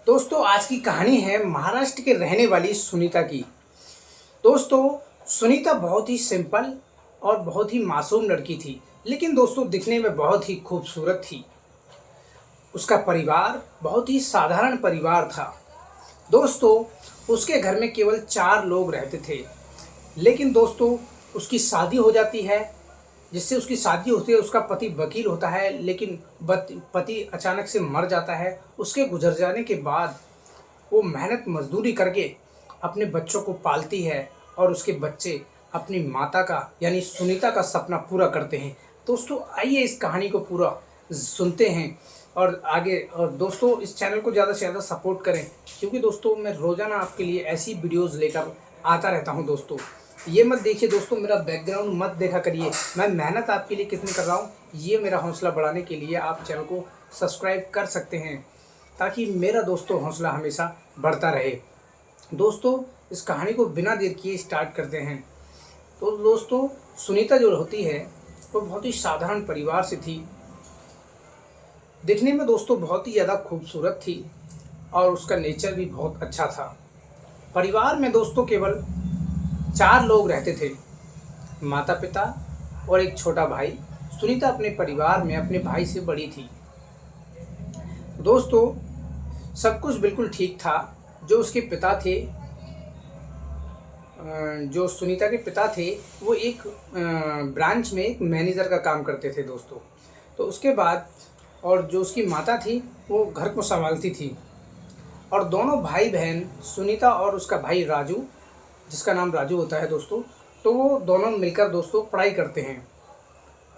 दोस्तों आज की कहानी है महाराष्ट्र के रहने वाली सुनीता की। दोस्तों सुनीता बहुत ही सिंपल और बहुत ही मासूम लड़की थी, लेकिन दोस्तों दिखने में बहुत ही खूबसूरत थी। उसका परिवार बहुत ही साधारण परिवार था। दोस्तों उसके घर में केवल 4 लोग रहते थे, लेकिन दोस्तों उसकी शादी हो जाती है। जिससे उसकी शादी होती है, उसका पति वकील होता है, लेकिन पति अचानक से मर जाता है। उसके गुजर जाने के बाद वो मेहनत मजदूरी करके अपने बच्चों को पालती है और उसके बच्चे अपनी माता का यानी सुनीता का सपना पूरा करते हैं। दोस्तों आइए इस कहानी को पूरा सुनते हैं और आगे। और दोस्तों इस चैनल को ज़्यादा से ज़्यादा सपोर्ट करें, क्योंकि दोस्तों मैं रोज़ाना आपके लिए ऐसी वीडियोज़ लेकर आता रहता हूं। दोस्तों ये मत देखिए, दोस्तों मेरा बैकग्राउंड मत देखा करिए। मैं मेहनत आपके लिए कितनी कर रहा हूँ, ये मेरा हौसला बढ़ाने के लिए आप चैनल को सब्सक्राइब कर सकते हैं, ताकि मेरा दोस्तों हौसला हमेशा बढ़ता रहे। दोस्तों इस कहानी को बिना देर किए स्टार्ट करते हैं। तो दोस्तों सुनीता जो होती है वो बहुत ही साधारण परिवार से थी। दिखने में दोस्तों बहुत ही ज़्यादा खूबसूरत थी और उसका नेचर भी बहुत अच्छा था। परिवार में दोस्तों केवल 4 लोग रहते थे, माता पिता और एक छोटा भाई। सुनीता अपने परिवार में अपने भाई से बड़ी थी। दोस्तों सब कुछ बिल्कुल ठीक था। जो उसके पिता थे, जो सुनीता के पिता थे, वो एक ब्रांच में एक मैनेजर का काम करते थे दोस्तों। तो उसके बाद और जो उसकी माता थी वो घर को संभालती थी। और दोनों भाई बहन सुनीता और उसका भाई राजू, जिसका नाम राजू होता है दोस्तों, तो वो दोनों मिलकर दोस्तों पढ़ाई करते हैं।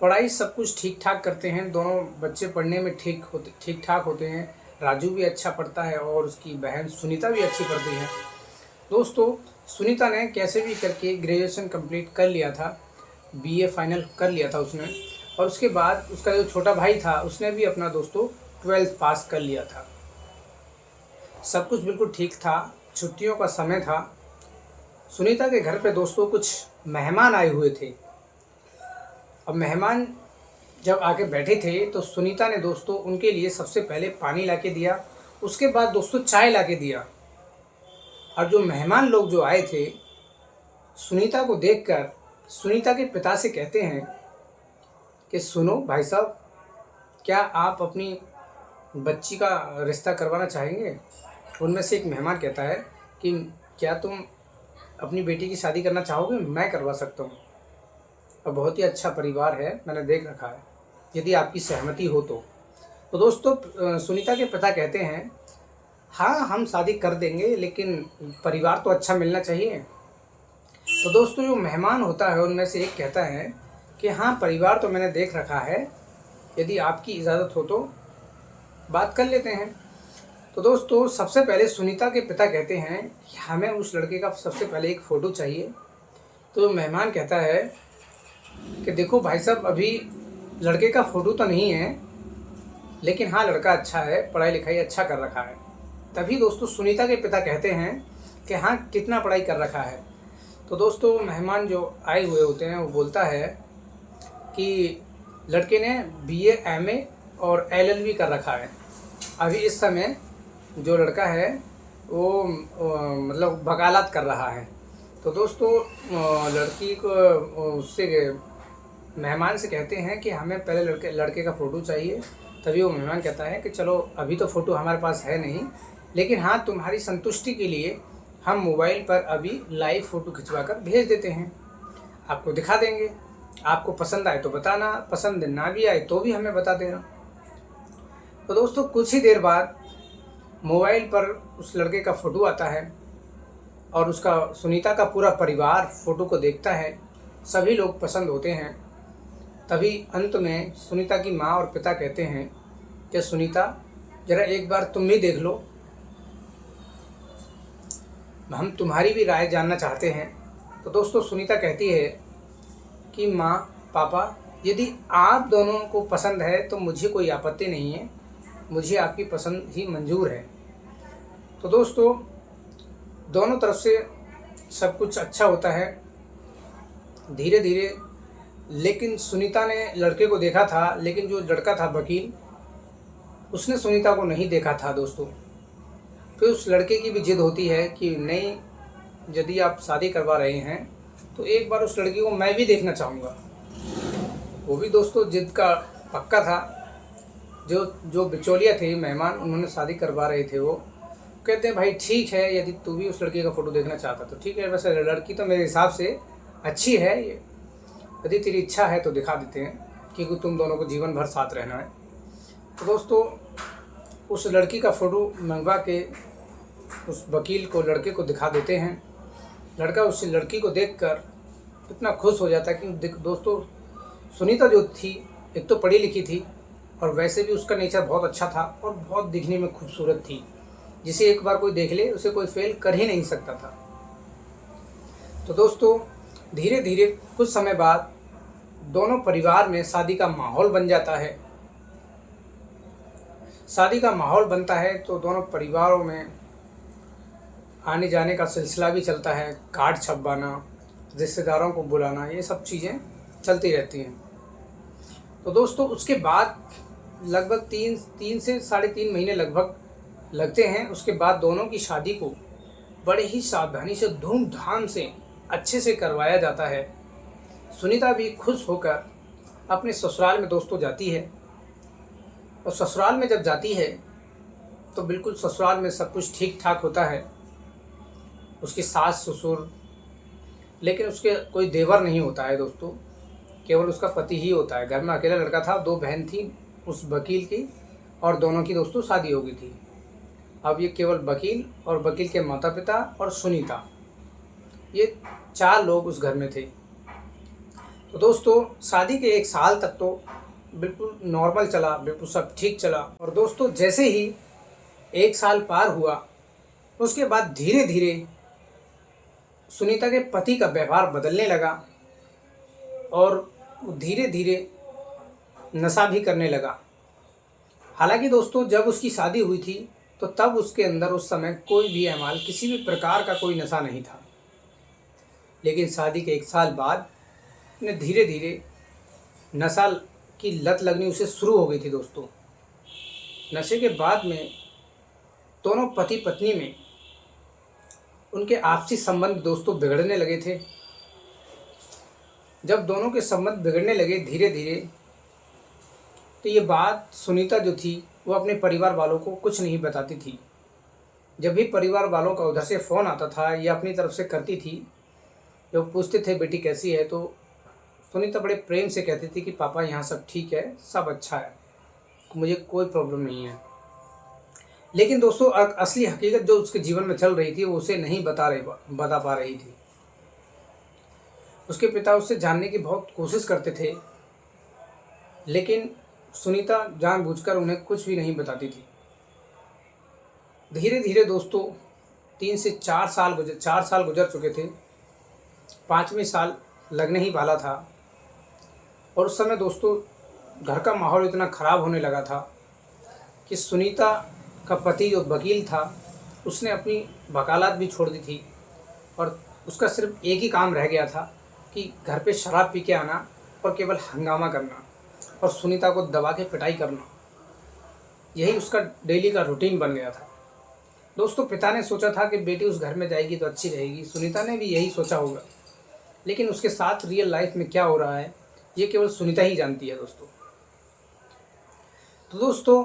पढ़ाई सब कुछ ठीक ठाक करते हैं। दोनों बच्चे पढ़ने में ठीक ठाक होते हैं। राजू भी अच्छा पढ़ता है और उसकी बहन सुनीता भी अच्छी पढ़ती है। दोस्तों सुनीता ने कैसे भी करके ग्रेजुएशन कंप्लीट कर लिया था, बीए फाइनल कर लिया था उसने। और उसके बाद उसका जो छोटा भाई था उसने भी अपना दोस्तों 12th पास कर लिया था। सब कुछ बिल्कुल ठीक था। छुट्टियों का समय था। सुनीता के घर पे दोस्तों कुछ मेहमान आए हुए थे। अब मेहमान जब आके बैठे थे तो सुनीता ने दोस्तों उनके लिए सबसे पहले पानी लाके दिया, उसके बाद दोस्तों चाय लाके दिया। और जो मेहमान लोग जो आए थे, सुनीता को देखकर सुनीता के पिता से कहते हैं कि सुनो भाई साहब, क्या आप अपनी बच्ची का रिश्ता करवाना चाहेंगे? उनमें से एक मेहमान कहता है कि क्या तुम अपनी बेटी की शादी करना चाहोगे? मैं करवा सकता हूँ। और बहुत ही अच्छा परिवार है, मैंने देख रखा है, यदि आपकी सहमति हो तो। तो दोस्तों सुनीता के पिता कहते हैं हाँ हम शादी कर देंगे, लेकिन परिवार तो अच्छा मिलना चाहिए। तो दोस्तों जो मेहमान होता है उनमें से एक कहता है कि हाँ परिवार तो मैंने देख रखा है, यदि आपकी इजाज़त हो तो बात कर लेते हैं। तो दोस्तों सबसे पहले सुनीता के पिता कहते हैं कि हमें उस लड़के का सबसे पहले एक फ़ोटो चाहिए। तो मेहमान कहता है कि देखो भाई साहब, अभी लड़के का फ़ोटो तो नहीं है, लेकिन हाँ लड़का अच्छा है, पढ़ाई लिखाई अच्छा कर रखा है। तभी दोस्तों सुनीता के पिता कहते हैं कि हाँ कितना पढ़ाई कर रखा है। तो दोस्तों मेहमान जो आए हुए होते हैं वो बोलता है कि लड़के ने बीए, एमए और एलएलबी कर रखा है। अभी इस समय जो लड़का है वो मतलब वकालत कर रहा है। तो दोस्तों लड़की को उससे मेहमान से कहते हैं कि हमें पहले लड़के का फ़ोटो चाहिए। तभी वो मेहमान कहता है कि चलो अभी तो फ़ोटो हमारे पास है नहीं, लेकिन हाँ तुम्हारी संतुष्टि के लिए हम मोबाइल पर अभी लाइव फ़ोटो खिंचवा कर भेज देते हैं, आपको दिखा देंगे। आपको पसंद आए तो बताना, पसंद ना भी आए तो भी हमें बता देना। तो दोस्तों कुछ ही देर बाद मोबाइल पर उस लड़के का फ़ोटो आता है और उसका सुनीता का पूरा परिवार फ़ोटो को देखता है। सभी लोग पसंद होते हैं। तभी अंत में सुनीता की माँ और पिता कहते हैं कि सुनीता ज़रा एक बार तुम भी देख लो, हम तुम्हारी भी राय जानना चाहते हैं। तो दोस्तों सुनीता कहती है कि माँ पापा, यदि आप दोनों को पसंद है तो मुझे कोई आपत्ति नहीं है, मुझे आपकी पसंद ही मंजूर है। तो दोस्तों दोनों तरफ से सब कुछ अच्छा होता है धीरे धीरे। लेकिन सुनीता ने लड़के को देखा था, लेकिन जो लड़का था वकील, उसने सुनीता को नहीं देखा था दोस्तों। फिर उस लड़के की भी जिद होती है कि नहीं, यदि आप शादी करवा रहे हैं तो एक बार उस लड़की को मैं भी देखना चाहूँगा। वो भी दोस्तों जिद का पक्का था। जो जो बिचौलिया थे मेहमान, उन्होंने शादी करवा रहे थे, वो कहते हैं भाई ठीक है, यदि तू भी उस लड़की का फ़ोटो देखना चाहता तो ठीक है, वैसे लड़की तो मेरे हिसाब से अच्छी है, यदि तेरी इच्छा है तो दिखा देते हैं, क्योंकि तुम दोनों को जीवन भर साथ रहना है। तो दोस्तों उस लड़की का फ़ोटो मंगवा के उस वकील को लड़के को दिखा देते हैं। लड़का उस लड़की को देखकर इतना खुश हो जाता है कि दोस्तों सुनीता जो थी, एक तो पढ़ी लिखी थी और वैसे भी उसका नेचर बहुत अच्छा था और बहुत दिखने में खूबसूरत थी, जिसे एक बार कोई देख ले उसे कोई फेल कर ही नहीं सकता था। तो दोस्तों धीरे धीरे कुछ समय बाद दोनों परिवार में शादी का माहौल बन जाता है। शादी का माहौल बनता है तो दोनों परिवारों में आने जाने का सिलसिला भी चलता है, कार्ड छपवाना, रिश्तेदारों को बुलाना, ये सब चीज़ें चलती रहती हैं। तो दोस्तों उसके बाद लगभग तीन से 3.5 महीने लगभग लगते हैं। उसके बाद दोनों की शादी को बड़े ही सावधानी से, धूमधाम से, अच्छे से करवाया जाता है। सुनीता भी खुश होकर अपने ससुराल में दोस्तों जाती है, और ससुराल में जब जाती है तो बिल्कुल ससुराल में सब कुछ ठीक ठाक होता है। उसकी सास ससुर, लेकिन उसके कोई देवर नहीं होता है दोस्तों, केवल उसका पति ही होता है। घर में अकेला लड़का था, 2 बहन थी उस वकील की, और दोनों की दोस्तों शादी हो गई थी। अब ये केवल वकील और वकील के माता पिता और सुनीता, ये 4 लोग उस घर में थे। तो दोस्तों शादी के 1 साल तक तो बिल्कुल नॉर्मल चला, बिल्कुल सब ठीक चला। और दोस्तों जैसे ही 1 साल पार हुआ, उसके बाद धीरे धीरे सुनीता के पति का व्यवहार बदलने लगा और धीरे धीरे नशा भी करने लगा। हालांकि दोस्तों जब उसकी शादी हुई थी तो तब उसके अंदर उस समय कोई भी एमाल, किसी भी प्रकार का कोई नशा नहीं था। लेकिन शादी के 1 साल बाद ने धीरे धीरे नशा की लत लगनी उसे शुरू हो गई थी दोस्तों। नशे के बाद में दोनों पति पत्नी में उनके आपसी संबंध दोस्तों बिगड़ने लगे थे। जब दोनों के संबंध बिगड़ने लगे धीरे धीरे, तो ये बात सुनीता जो थी वो अपने परिवार वालों को कुछ नहीं बताती थी। जब भी परिवार वालों का उधर से फ़ोन आता था या अपनी तरफ से करती थी, जब पूछते थे बेटी कैसी है, तो सुनीता बड़े प्रेम से कहती थी कि पापा यहाँ सब ठीक है, सब अच्छा है, मुझे कोई प्रॉब्लम नहीं है। लेकिन दोस्तों असली हकीकत जो उसके जीवन में चल रही थी वो उसे नहीं बता पा रही थी। उसके पिता उससे जानने की बहुत कोशिश करते थे, लेकिन सुनीता जानबूझकर उन्हें कुछ भी नहीं बताती थी। धीरे धीरे दोस्तों 3 से 4 साल गुजर चुके थे, 5वें साल लगने ही वाला था। और उस समय दोस्तों घर का माहौल इतना ख़राब होने लगा था कि सुनीता का पति जो वकील था उसने अपनी वकालत भी छोड़ दी थी, और उसका सिर्फ एक ही काम रह गया था कि घर पे शराब पी के आना और केवल हंगामा करना और सुनीता को दबा के पिटाई करना। यही उसका डेली का रूटीन बन गया था। दोस्तों पिता ने सोचा था कि बेटी उस घर में जाएगी तो अच्छी रहेगी, सुनीता ने भी यही सोचा होगा, लेकिन उसके साथ रियल लाइफ में क्या हो रहा है ये केवल सुनीता ही जानती है दोस्तों। तो दोस्तों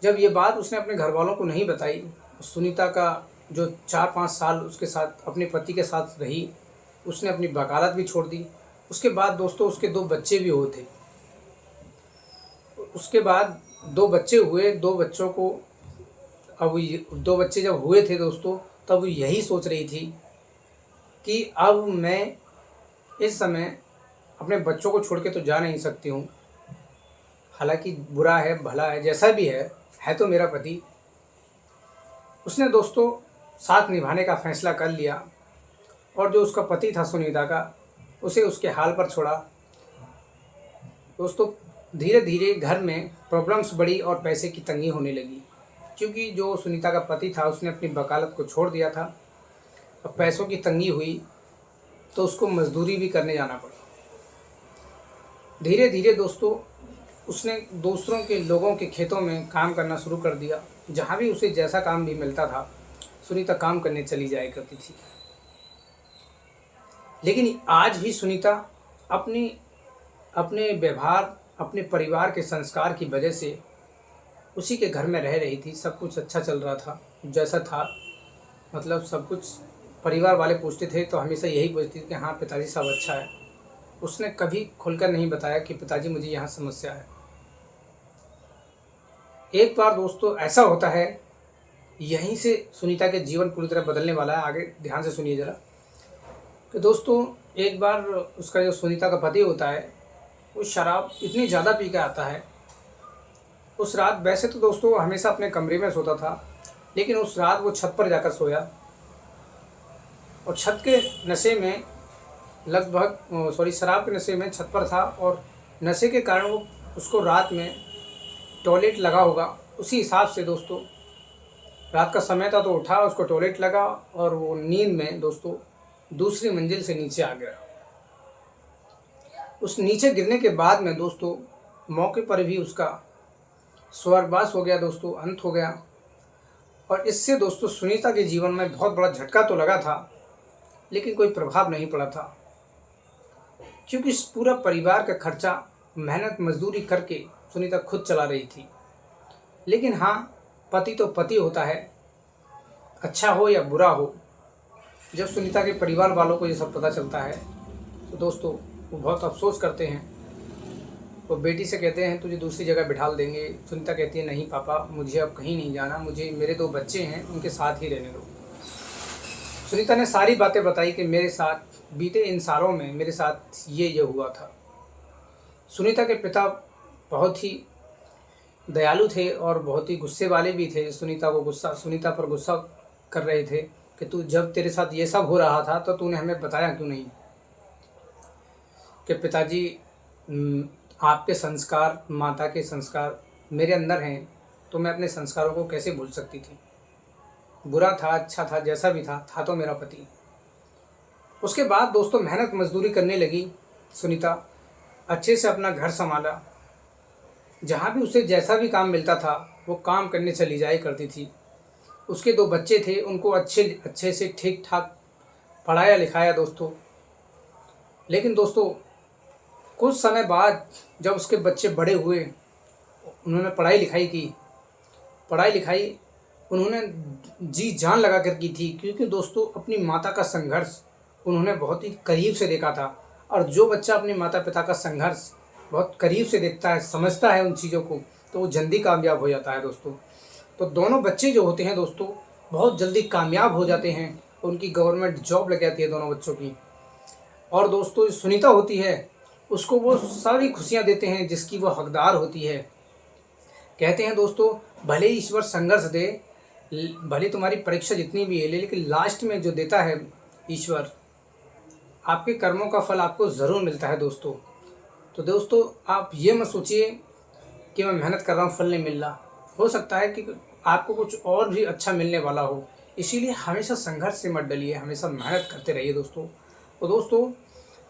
जब ये बात उसने अपने घर वालों को नहीं बताई, सुनीता का जो 4-5 साल उसके साथ अपने पति के साथ रही, उसने अपनी वकालत भी छोड़ दी। उसके बाद दोस्तों उसके 2 बच्चे भी हुए थे। उसके बाद 2 बच्चे हुए, 2 बच्चों को अब 2 बच्चे जब हुए थे दोस्तों, तब यही सोच रही थी कि अब मैं इस समय अपने बच्चों को छोड़ के तो जा नहीं सकती हूँ। हालांकि बुरा है भला है जैसा भी है तो मेरा पति। उसने दोस्तों साथ निभाने का फैसला कर लिया, और जो उसका पति था सुनीता का, उसे उसके हाल पर छोड़ा। दोस्तों धीरे धीरे घर में प्रॉब्लम्स बढ़ी और पैसे की तंगी होने लगी, क्योंकि जो सुनीता का पति था उसने अपनी वकालत को छोड़ दिया था। अब पैसों की तंगी हुई तो उसको मजदूरी भी करने जाना पड़ा। धीरे धीरे दोस्तों उसने दूसरों के लोगों के खेतों में काम करना शुरू कर दिया, जहाँ भी उसे जैसा काम भी मिलता था सुनीता काम करने चली जाया करती थी। लेकिन आज भी सुनीता अपनी अपने व्यवहार, अपने परिवार के संस्कार की वजह से उसी के घर में रह रही थी। सब कुछ अच्छा चल रहा था जैसा था, मतलब सब कुछ परिवार वाले पूछते थे तो हमेशा यही पूछती थी कि हाँ पिताजी सब अच्छा है। उसने कभी खुलकर नहीं बताया कि पिताजी मुझे यहाँ समस्या है। एक बार दोस्तों ऐसा होता है, यहीं से सुनीता के जीवन पूरी तरह बदलने वाला है। आगे ध्यान से सुनिए ज़रा। कि दोस्तों एक बार उसका जो सुनीता का पति होता है वो शराब इतनी ज़्यादा पी के आता है। उस रात वैसे तो दोस्तों हमेशा अपने कमरे में सोता था, लेकिन उस रात वो छत पर जाकर सोया और छत के नशे में शराब के नशे में छत पर था और नशे के कारण वो उसको रात में टॉयलेट लगा होगा। उसी हिसाब से दोस्तों रात का समय था तो उठा, उसको टॉयलेट लगा और वो नींद में दोस्तों दूसरी मंजिल से नीचे आ गया। उस नीचे गिरने के बाद में दोस्तों मौके पर भी उसका स्वर्गवास हो गया दोस्तों, अंत हो गया। और इससे दोस्तों सुनीता के जीवन में बहुत बड़ा झटका तो लगा था, लेकिन कोई प्रभाव नहीं पड़ा था, क्योंकि इस पूरा परिवार का खर्चा मेहनत मजदूरी करके सुनीता खुद चला रही थी। लेकिन हाँ, पति तो पति होता है, अच्छा हो या बुरा हो। जब सुनीता के परिवार वालों को ये सब पता चलता है तो दोस्तों वो बहुत अफसोस करते हैं। वो बेटी से कहते हैं तुझे दूसरी जगह बिठाल देंगे। सुनीता कहती है नहीं पापा, मुझे अब कहीं नहीं जाना, मुझे मेरे 2 बच्चे हैं उनके साथ ही रहने दो। सुनीता ने सारी बातें बताई कि मेरे साथ बीते इन सालों में मेरे साथ ये हुआ था। सुनीता के पिता बहुत ही दयालु थे और बहुत ही गुस्से वाले भी थे। सुनीता पर गुस्सा कर रहे थे कि तू जब तेरे साथ ये सब हो रहा था तो तूने हमें बताया क्यों नहीं कि पिताजी आपके संस्कार, माता के संस्कार मेरे अंदर हैं, तो मैं अपने संस्कारों को कैसे भूल सकती थी। बुरा था अच्छा था जैसा भी था तो मेरा पति। उसके बाद दोस्तों मेहनत मजदूरी करने लगी सुनीता, अच्छे से अपना घर संभाला। जहाँ भी उसे जैसा भी काम मिलता था वो काम करने चली जाया करती थी। उसके 2 बच्चे थे, उनको अच्छे से ठीक ठाक पढ़ाया लिखाया दोस्तों। लेकिन दोस्तों कुछ समय बाद जब उसके बच्चे बड़े हुए, उन्होंने पढ़ाई लिखाई उन्होंने जी जान लगा कर की थी, क्योंकि दोस्तों अपनी माता का संघर्ष उन्होंने बहुत ही करीब से देखा था। और जो बच्चा अपने माता पिता का संघर्ष बहुत करीब से देखता है, समझता है उन चीज़ों को, तो वो जल्दी कामयाब हो जाता है दोस्तों। तो दोनों बच्चे जो होते हैं दोस्तों बहुत जल्दी कामयाब हो जाते हैं, उनकी गवर्नमेंट जॉब लग जाती है दोनों बच्चों की। और दोस्तों सुनीता होती है, उसको वो सारी खुशियाँ देते हैं जिसकी वो हकदार होती है। कहते हैं दोस्तों भले ही ईश्वर संघर्ष दे, भले तुम्हारी परीक्षा जितनी भी है, लेकिन लास्ट में जो देता है ईश्वर, आपके कर्मों का फल आपको ज़रूर मिलता है दोस्तों। तो दोस्तों आप ये मत सोचिए कि मैं मेहनत कर रहा हूँ फल नहीं मिल रहा। हो सकता है कि आपको कुछ और भी अच्छा मिलने वाला हो, इसीलिए हमेशा संघर्ष से मत डरिए, हमेशा मेहनत करते रहिए दोस्तों। तो दोस्तों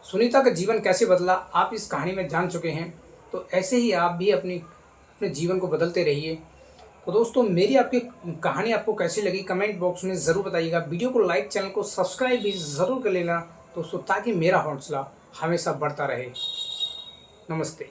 सुनीता का जीवन कैसे बदला आप इस कहानी में जान चुके हैं, तो ऐसे ही आप भी अपने जीवन को बदलते रहिए। तो दोस्तों मेरी आपकी कहानी आपको कैसी लगी कमेंट बॉक्स में ज़रूर बताइएगा। वीडियो को लाइक, चैनल को सब्सक्राइब भी ज़रूर कर लेना दोस्तों, ताकि मेरा हौसला हमेशा बढ़ता रहे। नमस्ते।